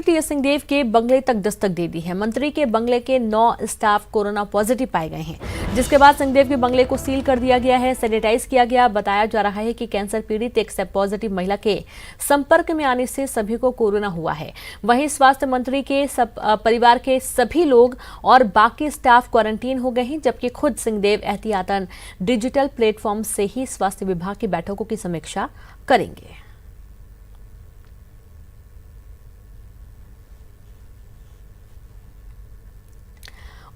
TS Singhdeo के बंगले तक दस्तक दे दी है। मंत्री के बंगले के 9 स्टाफ कोरोना पॉजिटिव पाए गए हैं, जिसके बाद सिंहदेव के बंगले को सील कर दिया गया है, सैनिटाइज किया गया। बताया जा रहा है कि कैंसर पीड़ित एक सेब पॉजिटिव महिला के संपर्क में आने से सभी को कोरोना हुआ है। वहीं स्वास्थ्य मंत्री के परिवार के सभी लोग और बाकी स्टाफ क्वारंटीन हो गए हैं, जबकि खुद सिंहदेव एहतियातन डिजिटल प्लेटफॉर्म से ही स्वास्थ्य विभाग की बैठकों की समीक्षा करेंगे।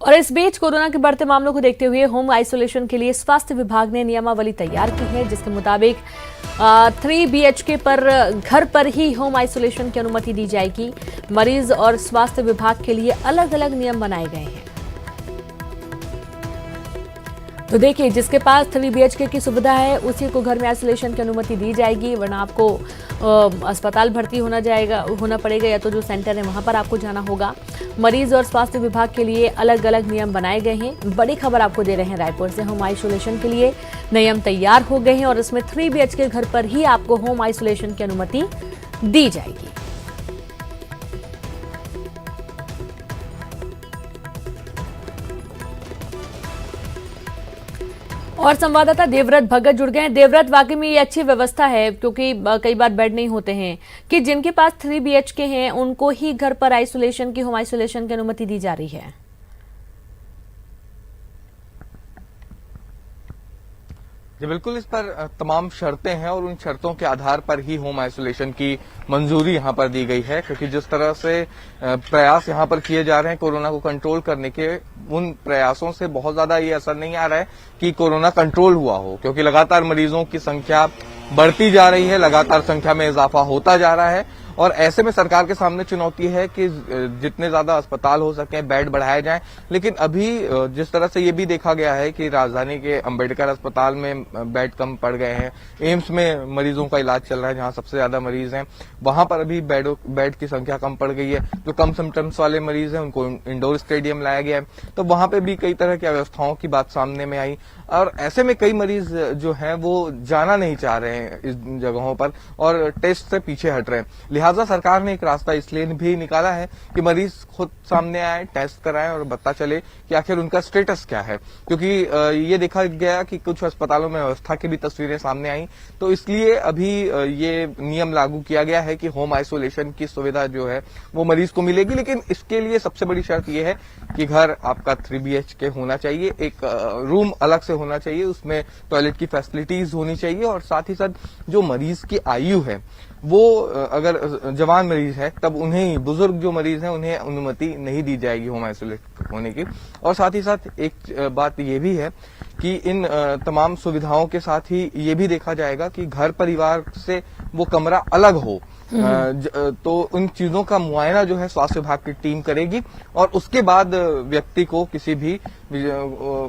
और इस बीच कोरोना के बढ़ते मामलों को देखते हुए होम आइसोलेशन के लिए स्वास्थ्य विभाग ने नियमावली तैयार की है, जिसके मुताबिक 3 BHK पर घर पर ही होम आइसोलेशन की अनुमति दी जाएगी। मरीज और स्वास्थ्य विभाग के लिए अलग अलग नियम बनाए गए हैं। तो देखिए, जिसके पास 3 BHK की सुविधा है उसी को घर में आइसोलेशन की अनुमति दी जाएगी, वरना आपको अस्पताल भर्ती होना पड़ेगा, या तो जो सेंटर है वहां पर आपको जाना होगा। मरीज और स्वास्थ्य विभाग के लिए अलग अलग नियम बनाए गए हैं। बड़ी खबर आपको दे रहे हैं रायपुर से। होम आइसोलेशन के लिए नियम तैयार हो गए हैं और इसमें 3 BHK घर पर ही आपको होम आइसोलेशन की अनुमति दी जाएगी। और संवाददाता देवव्रत भगत जुड़ गए हैं। देवव्रत, वाकई में ये अच्छी व्यवस्था है, क्योंकि कई बार बेड नहीं होते हैं, कि जिनके पास 3 BHK हैं उनको ही घर पर आइसोलेशन की होम आइसोलेशन की अनुमति दी जा रही है। जी बिल्कुल, इस पर तमाम शर्तें हैं और उन शर्तों के आधार पर ही होम आइसोलेशन की मंजूरी यहां पर दी गई है, क्योंकि जिस तरह से प्रयास यहां पर किए जा रहे हैं कोरोना को कंट्रोल करने के, उन प्रयासों से बहुत ज्यादा ये असर नहीं आ रहा है कि कोरोना कंट्रोल हुआ हो, क्योंकि लगातार मरीजों की संख्या बढ़ती जा रही है, लगातार संख्या में इजाफा होता जा रहा है। और ऐसे में सरकार के सामने चुनौती है कि जितने ज्यादा अस्पताल हो सके बेड बढ़ाए जाएं। लेकिन अभी जिस तरह से ये भी देखा गया है कि राजधानी के अंबेडकर अस्पताल में बेड कम पड़ गए हैं, एम्स में मरीजों का इलाज चल रहा है जहां सबसे ज्यादा मरीज हैं, वहां पर अभी बेड की संख्या कम पड़ गई है। जो कम सिम्टम्स वाले मरीज हैं उनको इंडोर स्टेडियम लाया गया है, तो वहां पे भी कई तरह की व्यवस्थाओं की बात सामने में आई। और ऐसे में कई मरीज जो हैं वो जाना नहीं चाह रहे हैं इस जगहों पर और टेस्ट से पीछे हट रहे हैं। लिहाजा सरकार ने एक रास्ता इसलिए भी निकाला है कि मरीज खुद सामने आए, टेस्ट कराएं और पता चले कि आखिर उनका स्टेटस क्या है, क्योंकि ये देखा गया कि कुछ अस्पतालों में व्यवस्था की भी तस्वीरें सामने आई। तो इसलिए अभी ये नियम लागू किया गया है कि होम आइसोलेशन की सुविधा जो है वो मरीज को मिलेगी, लेकिन इसके लिए सबसे बड़ी शर्त यह है कि घर आपका 3 BHK होना चाहिए, एक रूम अलग से होना चाहिए, उसमें टॉयलेट की फैसिलिटीज होनी चाहिए, और साथ ही साथ जो मरीज की आयु है वो अगर जवान मरीज है तब उन्हें, बुजुर्ग जो मरीज हैं उन्हें अनुमति नहीं दी जाएगी होम आइसोलेट होने की। और साथ ही साथ एक बात ये भी है कि इन तमाम सुविधाओं के साथ ही ये भी देखा जाएगा कि घर परिवार से वो कमरा अलग हो, तो उन चीजों का मुआयना जो है स्वास्थ्य विभाग की टीम करेगी और उसके बाद व्यक्ति को किसी भी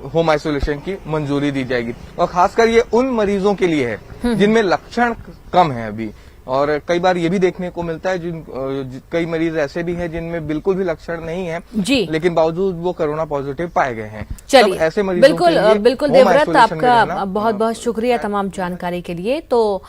होम आइसोलेशन की मंजूरी दी जाएगी। और खासकर ये उन मरीजों के लिए है जिनमें लक्षण कम है अभी, और कई बार ये भी देखने को मिलता है कई मरीज ऐसे भी हैं जिनमें बिल्कुल भी लक्षण नहीं है जी, लेकिन बावजूद वो कोरोना पॉजिटिव पाए गए हैं। चलिए, ऐसे मरीजों बिल्कुल देवव्रत, आपका बहुत बहुत शुक्रिया तमाम जानकारी के लिए। तो